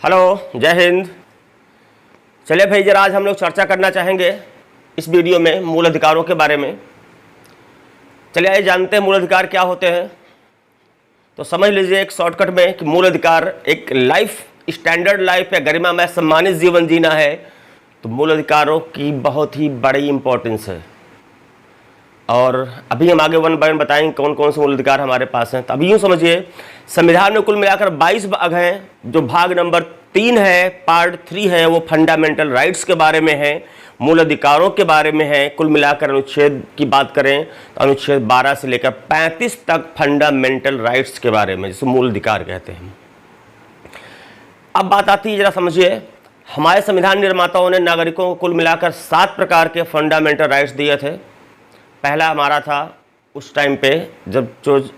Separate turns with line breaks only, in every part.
Hello, जय हिंद। चलिए भाई, जरा आज हम लोग चर्चा करना चाहेंगे इस वीडियो में मूल अधिकारों के बारे में। चलिए आइए जानते हैं मूल अधिकार क्या होते हैं। तो समझ लीजिए एक शॉर्टकट में कि मूल अधिकार एक लाइफ स्टैंडर्ड लाइफ या गरिमामय सम्मानित जीवन जीना है, तो मूल अधिकारों की बहुत ही बड़ी इंपॉर्टेंस है। और अभी हम आगे वन बाय वन बताएंगे कौन कौन से मूल अधिकार हमारे पास हैं। तो अभी यूँ समझिए, संविधान में कुल मिलाकर 22 भाग हैं। जो भाग नंबर 3 है, पार्ट 3 है, वो फंडामेंटल राइट्स के बारे में है, मूल अधिकारों के बारे में है। कुल मिलाकर अनुच्छेद की बात करें तो अनुच्छेद 12 से लेकर 35 तक फंडामेंटल राइट्स के बारे में, जिसे मूल अधिकार कहते हैं। अब बात आती है, जरा समझिए, हमारे संविधान निर्माताओं ने नागरिकों को कुल मिलाकर 7 प्रकार के फंडामेंटल राइट्स दिए थे। पहला हमारा था उस टाइम पे जब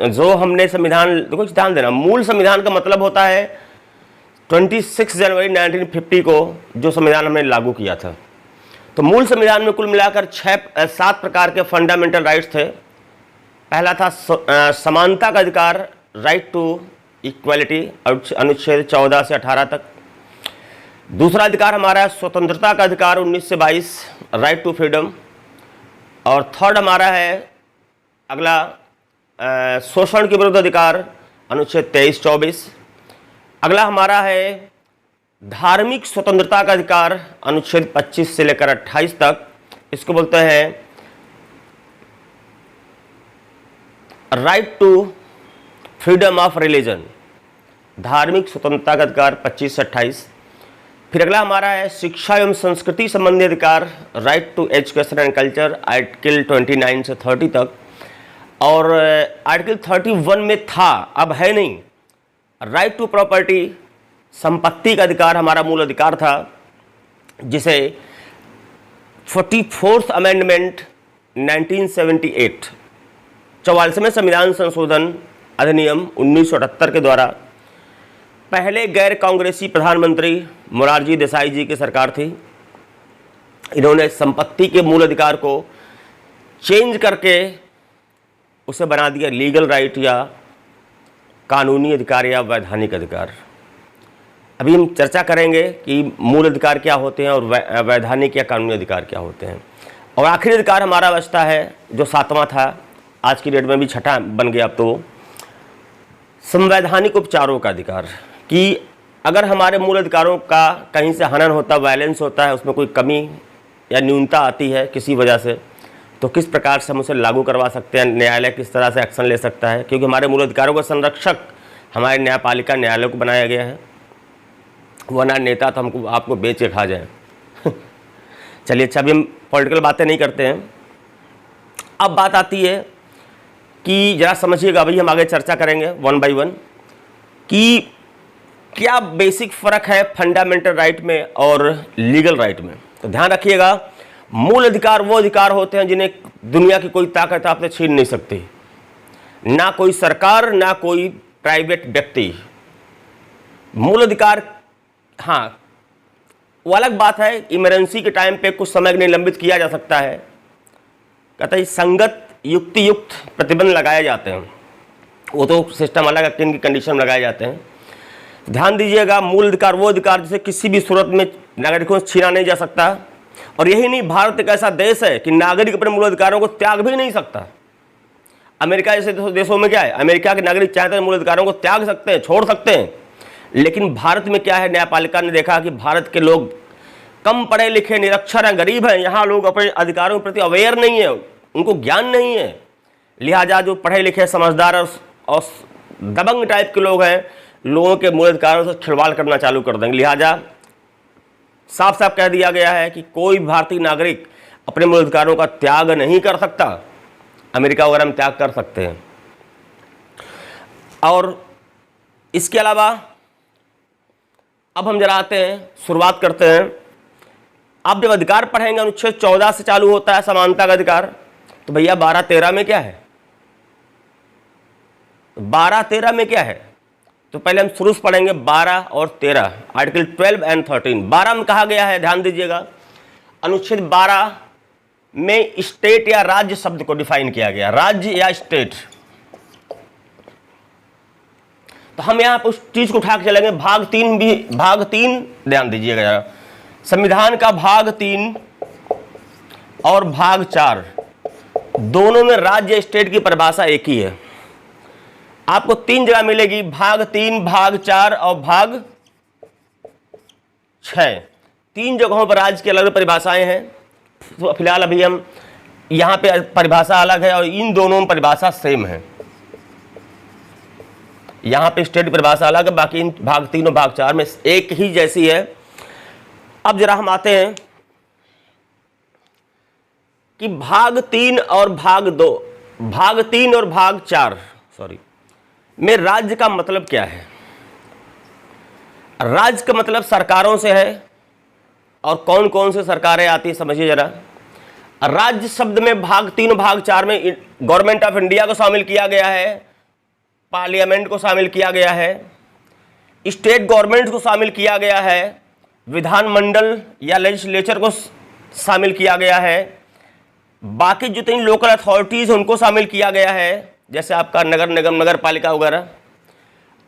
जो हमने संविधान, देखो ध्यान देना, मूल संविधान का मतलब होता है 26 जनवरी 1950 को जो संविधान हमने लागू किया था। तो मूल संविधान में कुल मिलाकर 7 प्रकार के फंडामेंटल राइट्स थे। पहला था समानता का अधिकार, राइट टू इक्वालिटी, अनुच्छेद 14 से 18 तक। दूसरा अधिकार हमारा है स्वतंत्रता का अधिकार, 19 से 22, राइट टू फ्रीडम। और थर्ड हमारा है अगला शोषण के विरुद्ध अधिकार, अनुच्छेद 23-24। अगला हमारा है धार्मिक स्वतंत्रता का अधिकार, अनुच्छेद 25 से लेकर 28 तक। इसको बोलते हैं right to freedom of religion, धार्मिक स्वतंत्रता का अधिकार 25 से 28। फिर अगला हमारा है शिक्षा एवं संस्कृति संबंधी अधिकार, right to education and culture, article 29 से 30 तक। और आर्टिकल 31 में था, अब है नहीं, राइट टू प्रॉपर्टी, संपत्ति का अधिकार हमारा मूल अधिकार था, जिसे 44th अमेंडमेंट 1978 44वें संविधान संशोधन अधिनियम 1978 के द्वारा पहले गैर कांग्रेसी प्रधानमंत्री मोरारजी देसाई जी की सरकार थी। इन्होंने संपत्ति के मूल अधिकार को चेंज करके उसे बना दिया लीगल राइट या कानूनी अधिकार या वैधानिक अधिकार। अभी हम चर्चा करेंगे कि मूल अधिकार क्या होते हैं और वैधानिक या कानूनी अधिकार क्या होते हैं। और आखिरी अधिकार हमारा बचता है जो 7वां था, आज की डेट में भी 6ठा बन गया अब तो, संवैधानिक उपचारों का अधिकार। कि अगर हमारे मूल अधिकारों का कहीं से हनन होता, वायलेंस होता है, उसमें कोई कमी या न्यूनता आती है किसी वजह से, तो किस प्रकार से हम उसे लागू करवा सकते हैं, न्यायालय किस तरह से एक्शन ले सकता है। क्योंकि हमारे मूल अधिकारों का संरक्षक हमारे न्यायपालिका न्यायालय को बनाया गया है, वरना नेता तो हमको आपको बेच के खा जाए। चलिए अच्छा, अभी हम पॉलिटिकल बातें नहीं करते हैं। अब बात आती है कि जरा समझिएगा, अभी हम आगे चर्चा करेंगे वन बाय वन कि क्या बेसिक फ़र्क है फंडामेंटल राइट में और लीगल राइट में। तो ध्यान रखिएगा, मूल अधिकार वो अधिकार होते हैं जिन्हें दुनिया की कोई ताकत आपसे छीन नहीं सकती, ना कोई सरकार, ना कोई प्राइवेट व्यक्ति। मूल अधिकार, हाँ, वो अलग बात है, इमरजेंसी के टाइम पे कुछ समय के लिए निलंबित किया जा सकता है, कहते हैं संगत युक्ति युक्त प्रतिबंध लगाए जाते हैं, वो तो सिस्टम अलग है, किन की कंडीशन लगाए जाते हैं। ध्यान दीजिएगा, मूल अधिकार वो अधिकार जिसे किसी भी सूरत में नागरिकों से छीना नहीं जा सकता। और यही नहीं, भारत एक ऐसा देश है कि नागरिक अपने मूल अधिकारों को त्याग भी नहीं सकता। अमेरिका जैसे देशों में क्या है, अमेरिका के नागरिक चाहते हैं मूल अधिकारों को त्याग सकते हैं, छोड़ सकते हैं। लेकिन भारत में क्या है, न्यायपालिका ने देखा कि भारत के लोग कम पढ़े लिखे, निरक्षर हैं, गरीब हैं, यहाँ लोग अपने अधिकारों के प्रति अवेयर नहीं है, उनको ज्ञान नहीं है। लिहाजा जो पढ़े लिखे, समझदार और दबंग टाइप के लोग हैं, लोगों के मूल अधिकारों से खिलवाड़ करना चालू कर देंगे। लिहाजा साफ साफ कह दिया गया है कि कोई भारतीय नागरिक अपने मूल अधिकारों का त्याग नहीं कर सकता। अमेरिका वगैरह में त्याग कर सकते हैं। और इसके अलावा अब हम जरा आते हैं, शुरुआत करते हैं। आप जब अधिकार पढ़ेंगे, अनुच्छेद 14 से चालू होता है समानता का अधिकार। तो भैया 12-13 में क्या है, 12-13 में क्या है, तो पहले हम शुरू से पढ़ेंगे 12 और 13, आर्टिकल 12 एंड 13। 12 में कहा गया है, ध्यान दीजिएगा, अनुच्छेद 12 में स्टेट या राज्य शब्द को डिफाइन किया गया, राज्य या स्टेट। तो हम यहाँ पर उस चीज को उठा के चलेंगे। भाग तीन ध्यान दीजिएगा जरा, संविधान का भाग 3 और भाग 4 दोनों में राज्य स्टेट की परिभाषा एक ही है। आपको 3 जगह मिलेगी, भाग 3, भाग 4 और भाग 6। 3 जगहों पर राज्य की अलग अलग परिभाषाएं हैं। तो फिलहाल अभी हम यहां पे परिभाषा अलग है और इन दोनों में परिभाषा सेम है। यहां पे स्टेट की परिभाषा अलग है, बाकी इन भाग 3 और भाग 4 में एक ही जैसी है। अब जरा हम आते हैं कि भाग 3 और भाग 4 में राज्य का मतलब क्या है। राज्य का मतलब सरकारों से है, और कौन कौन से सरकारें आती है समझिए जरा। राज्य शब्द में भाग 3 और भाग 4 में गवर्नमेंट ऑफ इंडिया को शामिल किया गया है, पार्लियामेंट को शामिल किया गया है, स्टेट गवर्नमेंट को शामिल किया गया है, विधानमंडल या लेजिस्लेचर को शामिल किया गया है, बाकी जितनी लोकल अथॉरिटीज उनको शामिल किया गया है, जैसे आपका नगर निगम, नगर पालिका वगैरह,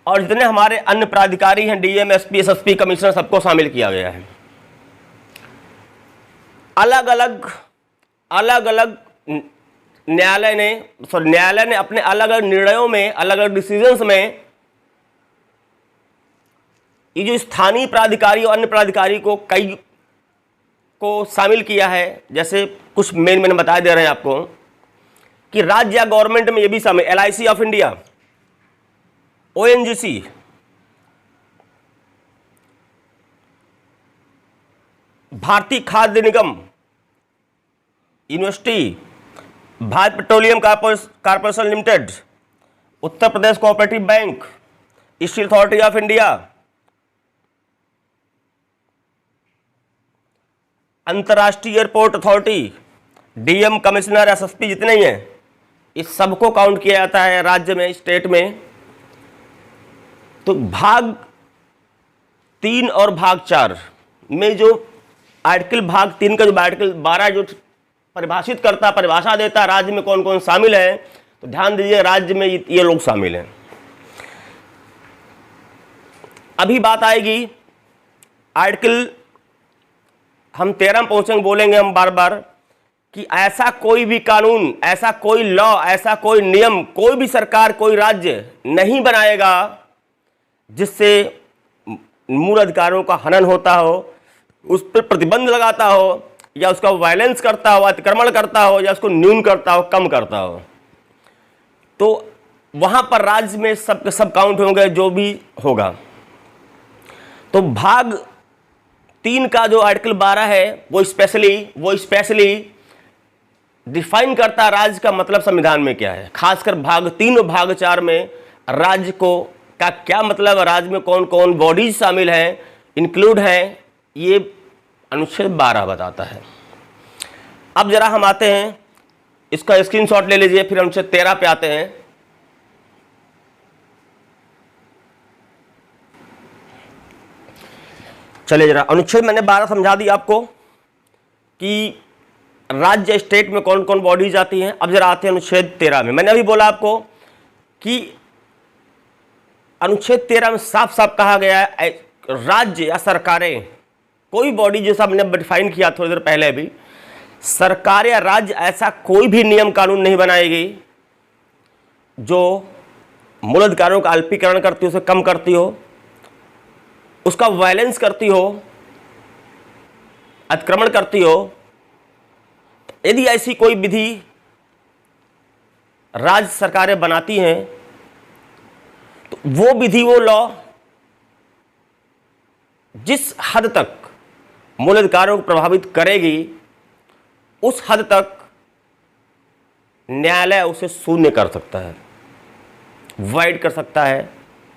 और जितने हमारे अन्य प्राधिकारी हैं, डीएम, एसपी, एसएसपी, कमिश्नर, सबको शामिल किया गया है। अलग अलग न्यायालय ने अपने अलग अलग निर्णयों में, अलग अलग डिसीजंस में ये जो स्थानीय प्राधिकारी और अन्य प्राधिकारी को कई को शामिल किया है। जैसे कुछ मेन बता दे रहे हैं आपको कि राज्य या गवर्नमेंट में ये भी शामिल, LIC of India, ONGC, Bharatiya Khadya Nigam, university, Bharat petroleum corporation limited, Uttar Pradesh cooperative bank, steel authority of India, अंतर्राष्ट्रीय airport authority, DM, commissioner, SSP जितने ही हैं, इस सबको काउंट किया जाता है राज्य में, स्टेट में। तो भाग 3 और भाग 4 में जो आर्टिकल, भाग 3 का जो आर्टिकल 12 जो परिभाषा देता है राज्य में कौन कौन शामिल है, तो ध्यान दीजिए राज्य में ये लोग शामिल हैं। अभी बात आएगी आर्टिकल, हम 13 में पहुंचेंगे, बोलेंगे हम बार बार कि ऐसा कोई भी कानून, ऐसा कोई लॉ, ऐसा कोई नियम कोई भी सरकार, कोई राज्य नहीं बनाएगा जिससे मूल अधिकारों का हनन होता हो, उस पर प्रतिबंध लगाता हो, या उसका वायलेंस करता हो, अतिक्रमण करता हो, या उसको न्यून करता हो, कम करता हो। तो वहां पर राज्य में सब सब काउंट होंगे जो भी होगा। तो भाग 3 का जो आर्टिकल 12 है वो स्पेशली डिफाइन करता राज्य का मतलब संविधान में क्या है। खासकर भाग 3 और भाग 4 में राज्य को का क्या मतलब है, राज्य में कौन कौन बॉडीज शामिल हैं, इंक्लूड हैं, ये अनुच्छेद 12 बताता है। अब जरा हम आते हैं, इसका स्क्रीनशॉट ले लीजिए, फिर अनुच्छेद 13 पे आते हैं। चलिए जरा, अनुच्छेद मैंने 12 समझा दी आपको कि राज्य स्टेट में कौन कौन बॉडीज आती हैं। अब जरा आते हैं अनुच्छेद 13 में। मैंने अभी बोला आपको कि अनुच्छेद 13 में साफ साफ कहा गया है राज्य या सरकारें, कोई बॉडी, जैसा हमने डिफाइन किया थोड़ी देर पहले भी, सरकार या राज्य ऐसा कोई भी नियम कानून नहीं बनाएगी जो मूल अधिकारों का अल्पीकरण करती हो, उसे कम करती हो, उसका वायलेंस करती हो, अतिक्रमण करती हो। यदि ऐसी कोई विधि राज्य सरकारें बनाती हैं तो वो विधि, वो लॉ जिस हद तक मूल अधिकारों को प्रभावित करेगी उस हद तक न्यायालय उसे शून्य कर सकता है, वाइड कर सकता है,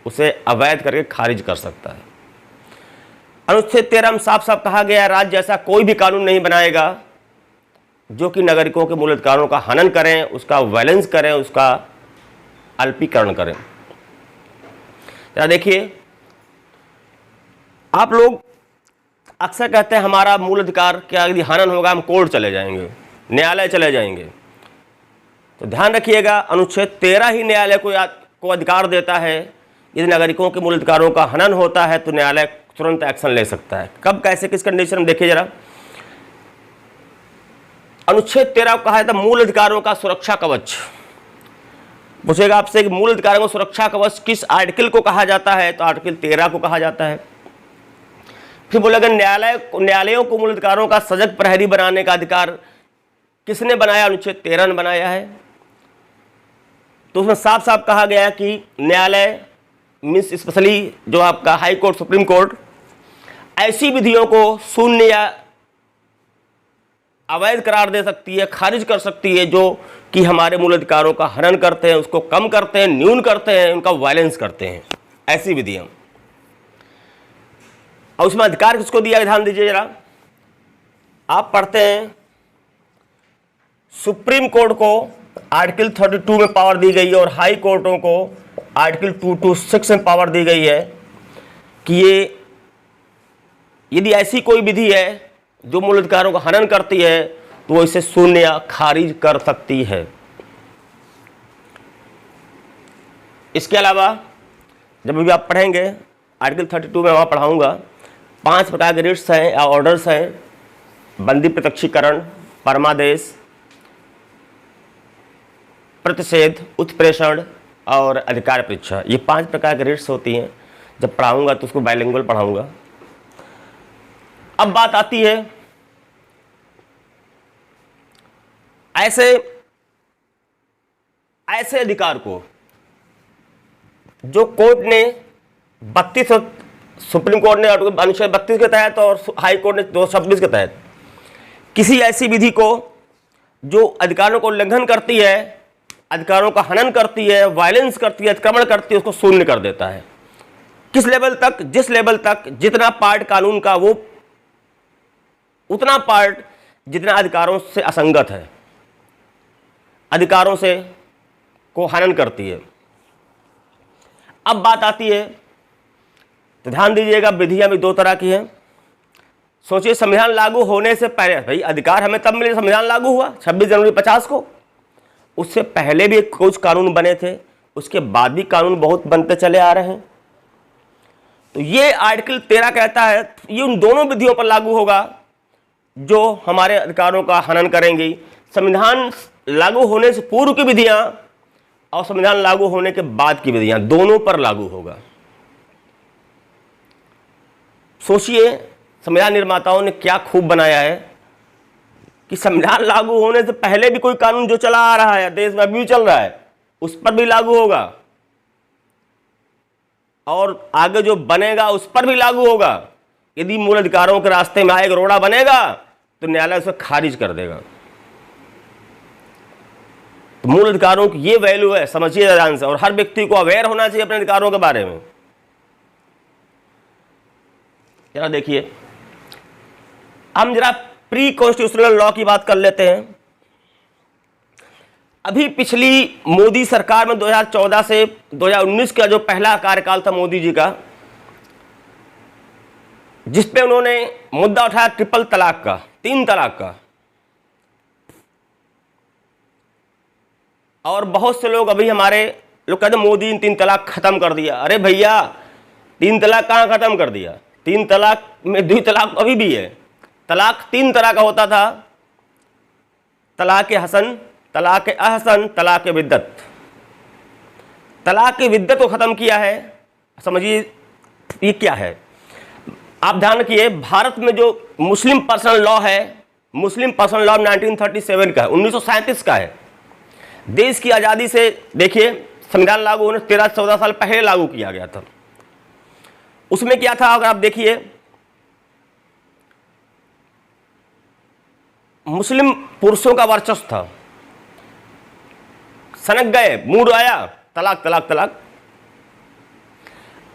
उसे अवैध करके खारिज कर सकता है। अनुच्छेद 13 में साफ साफ कहा गया है राज्य ऐसा कोई भी कानून नहीं बनाएगा जो कि नागरिकों के मूल अधिकारों का हनन करें, उसका वायलेंस करें, उसका अल्पीकरण करें। जरा देखिए, आप लोग अक्सर कहते हैं हमारा मूल अधिकार क्या यदि हनन होगा हम कोर्ट चले जाएंगे, न्यायालय चले जाएंगे। तो ध्यान रखिएगा, अनुच्छेद 13 ही न्यायालय को अधिकार देता है यदि नागरिकों के मूल अधिकारों का हनन होता है तो न्यायालय तुरंत एक्शन ले सकता है। कब, कैसे, किस कंडीशन में, देखिए जरा। अनुच्छेद 13 को कहा जाता है मूल अधिकारों का सुरक्षा कवच। पूछेगा आपसे कि मूल अधिकारों को सुरक्षा कवच किस आर्टिकल को कहा जाता है, तो आर्टिकल 13 को कहा जाता है। फिर बोलेगा न्यायालयों को मूल अधिकारों का सजग प्रहरी बनाने का अधिकार किसने बनाया, अनुच्छेद 13 ने बनाया है। तो उसमें साफ साफ कहा गया कि न्यायालय मीन्स स्पेशली जो आपका हाई कोर्ट, सुप्रीम कोर्ट, ऐसी विधियों को शून्य या अवैध करार दे सकती है, खारिज कर सकती है जो कि हमारे मूल अधिकारों का हनन करते हैं, उसको कम करते हैं, न्यून करते हैं, उनका वायलेंस करते हैं, ऐसी विधियां। और उसमें अधिकार किसको दिया, ध्यान दीजिए जरा। आप पढ़ते हैं सुप्रीम कोर्ट को आर्टिकल 32 में पावर दी गई है और हाई कोर्टों को आर्टिकल 226 में पावर दी गई है कि ये यदि ऐसी कोई विधि है जो मूल अधिकारों का हनन करती है तो वो इसे शून्य या खारिज कर सकती है। इसके अलावा जब भी आप पढ़ेंगे आर्टिकल 32 में, वहाँ पढ़ाऊंगा, 5 प्रकार के रिट्स हैं या ऑर्डर्स हैं: बंदी प्रत्यक्षीकरण, परमादेश, प्रतिषेध, उत्प्रेषण और अधिकार परीक्षा। ये 5 प्रकार के रिट्स होती हैं। जब पढ़ाऊंगा तो उसको बाइलिंगुअल पढ़ाऊंगा। अब बात आती है ऐसे अधिकार को जो कोर्ट ने 32, सुप्रीम कोर्ट ने अनुच्छेद 32 के तहत और हाई कोर्ट ने 226 के तहत किसी ऐसी विधि को जो अधिकारों को उल्लंघन करती है, अधिकारों का हनन करती है, वायलेंस करती है, अतिक्रमण करती है, उसको शून्य कर देता है। किस लेवल तक, जिस लेवल तक जितना पार्ट कानून का वो उतना पार्ट जितना अधिकारों से असंगत है, अधिकारों से को हनन करती है। अब बात आती है, तो ध्यान दीजिएगा, विधियां भी 2 तरह की हैं। सोचिए, संविधान लागू होने से पहले, भाई अधिकार हमें तब मिले संविधान लागू हुआ 26 जनवरी 50 को। उससे पहले भी कुछ कानून बने थे, उसके बाद भी कानून बहुत बनते चले आ रहे हैं। तो ये आर्टिकल 13 कहता है ये उन दोनों विधियों पर लागू होगा जो हमारे अधिकारों का हनन करेंगी। संविधान लागू होने से पूर्व की विधियां और संविधान लागू होने के बाद की विधियां, दोनों पर लागू होगा। सोचिए, संविधान निर्माताओं ने क्या खूब बनाया है कि संविधान लागू होने से पहले भी कोई कानून जो चला आ रहा है, देश में अभी भी चल रहा है, उस पर भी लागू होगा, और आगे जो बनेगा उस पर भी लागू होगा। यदि मूल अधिकारों के रास्ते में आएगा, रोड़ा बनेगा, तो न्यायालय उसे खारिज कर देगा। तो मूल अधिकारों की ये वैल्यू है, समझिए ध्यान से, और हर व्यक्ति को अवेयर होना चाहिए अपने अधिकारों के बारे में। जरा देखिए, हम जरा प्री कॉन्स्टिट्यूशनल लॉ की बात कर लेते हैं। अभी पिछली मोदी सरकार में 2014 से 2019 का जो पहला कार्यकाल था मोदी जी का, जिस पे उन्होंने मुद्दा उठाया ट्रिपल तलाक का, 3 तलाक का, और बहुत से लोग अभी हमारे लोग कहते हैं मोदी ने 3 तलाक खत्म कर दिया। अरे भैया, 3 तलाक कहाँ खत्म कर दिया? 3 तलाक में 2 तलाक अभी भी है। तलाक 3 तरह का होता था: तलाक हसन, तलाक अहसन, तलाक बिद्दत। तलाक बिद्दत को खत्म किया है। समझिए ये क्या है। आप ध्यान रखिए, भारत में जो मुस्लिम पर्सनल लॉ है, मुस्लिम पर्सनल लॉ 1937 का है, 1937 का है। देश की आज़ादी से देखिए, संविधान लागू होने 13-14 साल पहले लागू किया गया था। उसमें क्या था, अगर आप देखिए, मुस्लिम पुरुषों का वर्चस्व था। सनक गए, मूड आया, तलाक तलाक तलाक।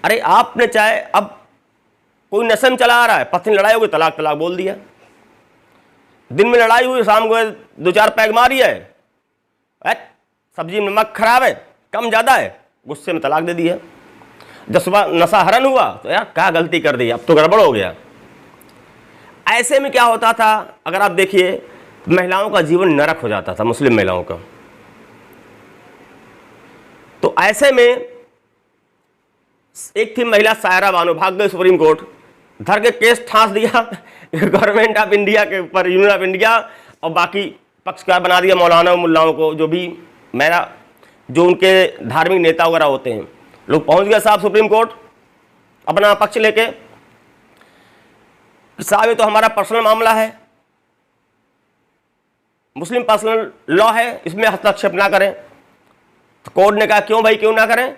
अरे आपने चाहे, अब कोई नशे चला आ रहा है, पत्नी लड़ाई होगी, तलाक तलाक बोल दिया। दिन में लड़ाई हुई, शाम को 2-4 पैग मारी है, सब्जी में नमक खराब है, कम ज़्यादा है, गुस्से में तलाक दे दिया। जब सुबह नशा हरण हुआ तो यार क्या गलती कर दी, अब तो गड़बड़ हो गया। ऐसे में क्या होता था, अगर आप देखिए, महिलाओं का जीवन नरक हो जाता था, मुस्लिम महिलाओं का। तो ऐसे में एक थी महिला सायरा बानो, भाग गई सुप्रीम कोर्ट, धर के केस ठांस दिया गवर्नमेंट ऑफ इंडिया के ऊपर, यूनियन ऑफ इंडिया, और बाकी पक्षकार बना दिया मौलाना मुल्लाओं को, जो भी मेरा जो उनके धार्मिक नेता वगैरह होते हैं। लोग पहुंच गए साहब सुप्रीम कोर्ट अपना पक्ष लेके, साहब ये तो हमारा पर्सनल मामला है, मुस्लिम पर्सनल लॉ है, इसमें हस्तक्षेप ना करें। तो कोर्ट ने कहा क्यों भाई, क्यों ना करें?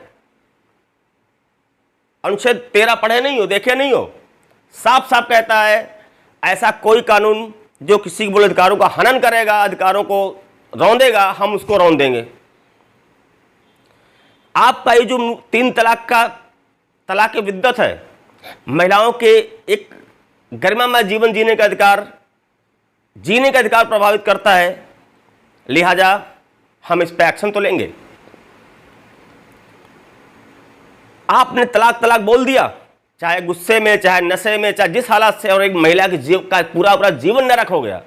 अनुच्छेद 13 पढ़े नहीं हो, देखे नहीं हो, साफ साफ कहता है ऐसा कोई कानून जो किसी के मूल अधिकारों का हनन करेगा, अधिकारों को रौंदेगा, हम उसको रौंद देंगे। आपका ये जो 3 तलाक का तलाक विद्दत है, महिलाओं के एक गरिमामय जीवन जीने का अधिकार प्रभावित करता है, लिहाजा हम इस पे एक्शन तो लेंगे। आपने तलाक बोल दिया, चाहे गुस्से में, चाहे नशे में, चाहे जिस हालात से, और एक महिला के जीवन का पूरा जीवन नरक हो गया,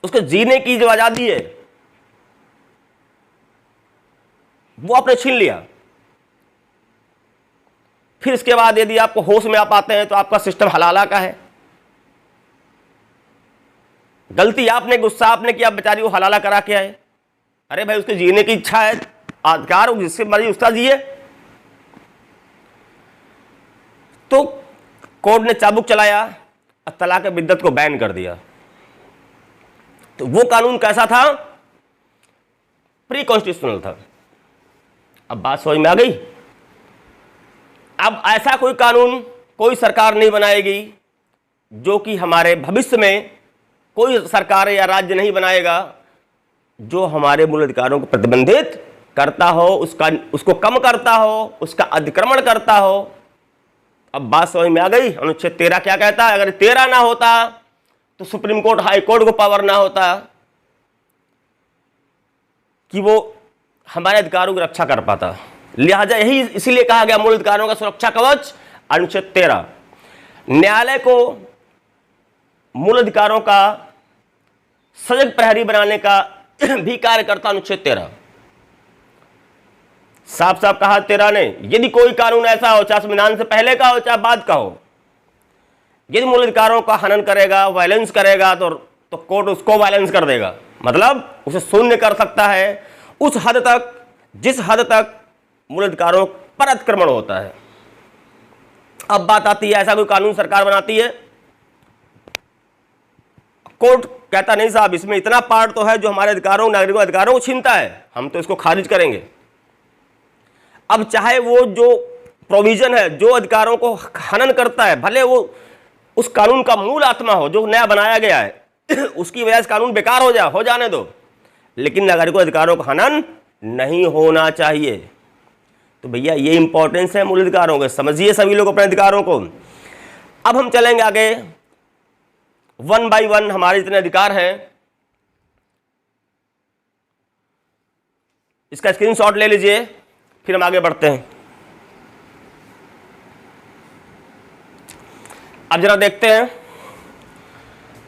उसके जीने की जो आजादी है वो आपने छीन लिया। फिर इसके बाद यदि आपको होश में आप आते हैं तो आपका सिस्टम हलाला का है। गलती आपने, गुस्सा आपने किया, बेचारी वो हलाला करा के आए। अरे भाई उसके जीने की इच्छा है, अधिकार, जिससे मर्जी उसका जिए। तो कोर्ट ने चाबुक चलाया और तलाक बिद्दत को बैन कर दिया। तो वो कानून कैसा था? प्री कॉन्स्टिट्यूशनल था। अब बात समझ में आ गई? अब ऐसा कोई कानून कोई सरकार नहीं बनाएगी जो कि हमारे भविष्य में कोई सरकार या राज्य नहीं बनाएगा जो हमारे मूल अधिकारों को प्रतिबंधित करता हो, उसको कम करता हो, उसका अतिक्रमण करता हो। अब बात समझ में आ गई? अनुच्छेद 13 क्या कहता है? अगर 13 ना होता तो सुप्रीम कोर्ट, हाई कोर्ट को पावर ना होता कि वो हमारे अधिकारों की रक्षा कर पाता। लिहाजा यही इसीलिए कहा गया मूल अधिकारों का सुरक्षा कवच अनुच्छेद 13। न्यायालय को मूल अधिकारों का सजग प्रहरी बनाने का भी कार्य करता अनुच्छेद 13। साफ साफ कहा 13 ने, यदि कोई कानून ऐसा हो, चाहे संविधान से पहले का हो चाहे बाद का हो, यदि मूल अधिकारों का हनन करेगा, वायलेंस करेगा, तो कोर्ट उसको वायलेंस कर देगा, मतलब उसे शून्य कर सकता है उस हद तक जिस हद तक मूल अधिकारों पर अतिक्रमण होता है। अब बात आती है, ऐसा कोई कानून सरकार बनाती है, कोर्ट कहता नहीं साहब इसमें इतना पार्ट तो है जो हमारे अधिकारों, नागरिकों अधिकारों को छीनता है, हम तो इसको खारिज करेंगे। अब चाहे वो जो प्रोविजन है जो अधिकारों को हनन करता है, भले वो उस कानून का मूल आत्मा हो जो नया बनाया गया है उसकी वजह से कानून बेकार हो जाने दो, लेकिन नागरिकों अधिकारों का हनन नहीं होना चाहिए। तो भैया ये इंपॉर्टेंस है मूल अधिकारों के, समझिए सभी लोग अपने अधिकारों को। अब हम चलेंगे आगे, 1 बाय 1 हमारे जितने अधिकार हैं इसका स्क्रीनशॉट ले लीजिए, फिर हम आगे बढ़ते हैं। अब जरा देखते हैं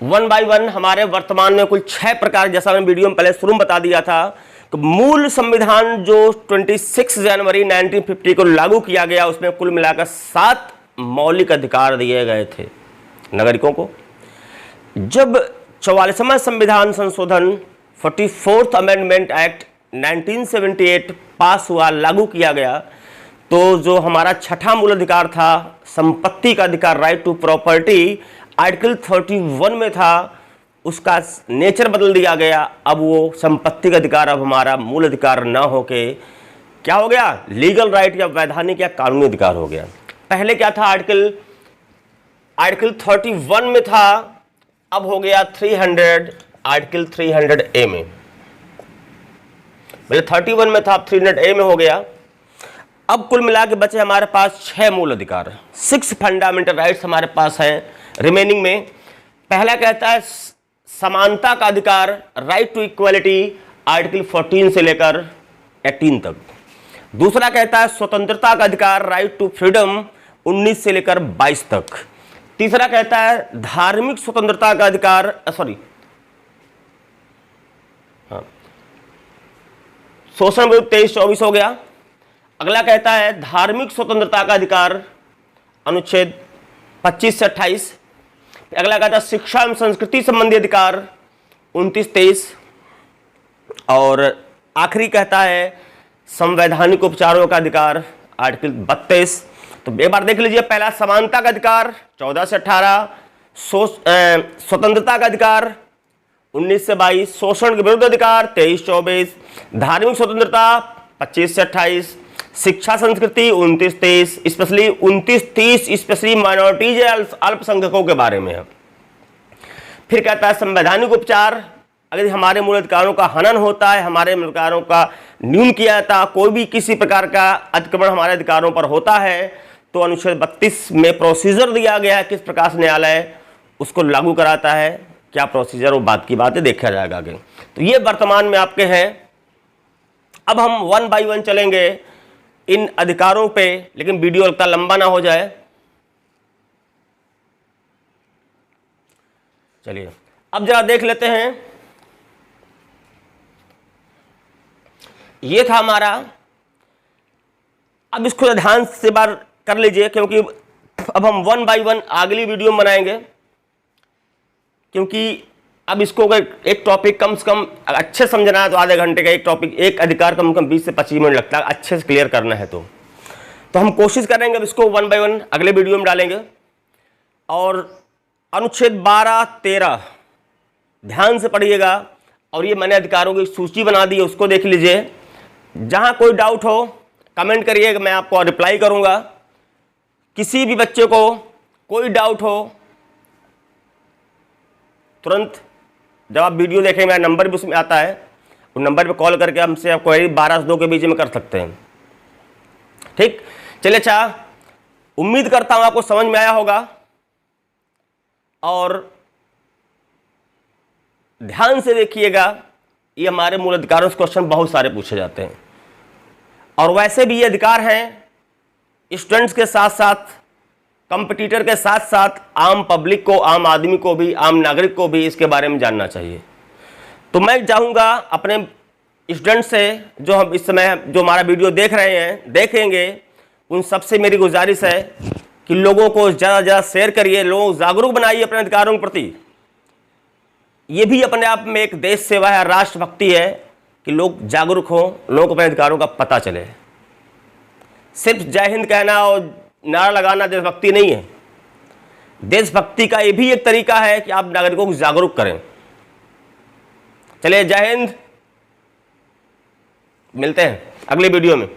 1 बाय 1 हमारे वर्तमान में कुल 6 प्रकार, जैसा मैंने वीडियो में पहले शुरू में बता दिया था। तो मूल संविधान जो 26 जनवरी 1950 को लागू किया गया, उसमें कुल मिलाकर 7 मौलिक अधिकार दिए गए थे नागरिकों को। जब 44वां संविधान संशोधन 44th अमेंडमेंट एक्ट 1978 पास हुआ, लागू किया गया, तो जो हमारा छठा मूल अधिकार था, संपत्ति का अधिकार, राइट टू प्रॉपर्टी, आर्टिकल 31 में था, उसका नेचर बदल दिया गया। अब वो संपत्ति का अधिकार अब हमारा मूल अधिकार ना होके क्या हो गया, लीगल राइट या वैधानिक या कानूनी अधिकार हो गया। पहले क्या था, आर्टिकल 31 में था, अब हो गया 300, आर्टिकल 300A में। पहले 31 में था, अब 300A में हो गया। अब कुल मिला के बचे हमारे पास 6 मूल अधिकार, 6 फंडामेंटल राइट्स हमारे पास हैं रिमेनिंग में। पहला कहता है समानता का अधिकार, राइट टू इक्वलिटी, आर्टिकल 14 से लेकर 18 तक। दूसरा कहता है स्वतंत्रता का अधिकार, राइट टू फ्रीडम, 19 से लेकर 22 तक। तीसरा कहता है धार्मिक स्वतंत्रता का अधिकार, शोषण विरुद्ध 23-24 हो गया। अगला कहता है धार्मिक स्वतंत्रता का अधिकार, अनुच्छेद 25 से 28। अगला कहता है शिक्षा एवं संस्कृति संबंधी अधिकार, 29-23। और आखिरी कहता है संवैधानिक उपचारों का अधिकार, आर्टिकल 32। तो एक बार देख लीजिए, पहला समानता का अधिकार 14 से 18, स्वतंत्रता का अधिकार 19 से 22, शोषण के विरुद्ध अधिकार 23-24, धार्मिक स्वतंत्रता 25 से 28, शिक्षा संस्कृति 29-23, स्पेशली 29-30 स्पेशली माइनॉरिटीज या अल्पसंख्यकों के बारे में है। फिर कहता है संवैधानिक उपचार, अगर हमारे मूल अधिकारों का हनन होता है, हमारे मूल अधिकारों का न्यून किया जाता है, कोई भी किसी प्रकार का अतिक्रमण हमारे अधिकारों पर होता है, तो अनुच्छेद 32 में प्रोसीजर दिया गया है किस प्रकार से न्यायालय उसको लागू कराता है, क्या प्रोसीजर, वो बात की बात है, देखा जाएगा आगे। तो ये वर्तमान में आपके हैं। अब हम 1 बाय 1 चलेंगे इन अधिकारों पे, लेकिन वीडियो लगता लंबा ना हो जाए। चलिए अब जरा देख लेते हैं। ये था हमारा, अब इसको ध्यान से बार कर लीजिए, क्योंकि अब हम 1 बाय 1 अगली वीडियो में बनाएंगे, क्योंकि अब इसको एक टॉपिक कम से कम अच्छे समझना है तो आधे घंटे का एक टॉपिक, एक अधिकार कम से कम 20 से 25 मिनट लगता है अच्छे से क्लियर करना है। तो हम कोशिश करेंगे अब इसको 1 बाय 1 अगले वीडियो में डालेंगे। और अनुच्छेद 12-13 ध्यान से पढ़िएगा, और ये मैंने अधिकारों की सूची बना दी है, उसको देख लीजिए। जहां कोई डाउट हो कमेंट करिएगा, मैं आपको रिप्लाई करूंगा। किसी भी बच्चे को कोई डाउट हो तुरंत जब आप वीडियो देखें, मेरा नंबर भी उसमें आता है, उस नंबर पे कॉल करके हमसे आप क्वेरी 12 से 2 के बीच में कर सकते हैं। ठीक, चलिए अच्छा, उम्मीद करता हूं आपको समझ में आया होगा। और ध्यान से देखिएगा, ये हमारे मूल अधिकारों से क्वेश्चन बहुत सारे पूछे जाते हैं, और वैसे भी ये अधिकार हैं स्टूडेंट्स के साथ साथ, कंपटीटर के साथ साथ आम पब्लिक को, आम आदमी को भी, आम नागरिक को भी इसके बारे में जानना चाहिए। तो मैं चाहूँगा अपने स्टूडेंट से, जो हम इस समय जो हमारा वीडियो देख रहे हैं, देखेंगे, उन सबसे मेरी गुजारिश है कि लोगों को ज़्यादा से ज़्यादा शेयर करिए, लोग जागरूक बनाइए अपने अधिकारों के प्रति। ये भी अपने आप में एक देश सेवा है, राष्ट्रभक्ति है कि लोग जागरूक हों, लोगों को अपने अधिकारों का पता चले। सिर्फ जय हिंद कहना और नारा लगाना देशभक्ति नहीं है। देशभक्ति का ये भी एक तरीका है कि आप नागरिकों को जागरूक करें। चलिए, जय हिंद, मिलते हैं अगले वीडियो में।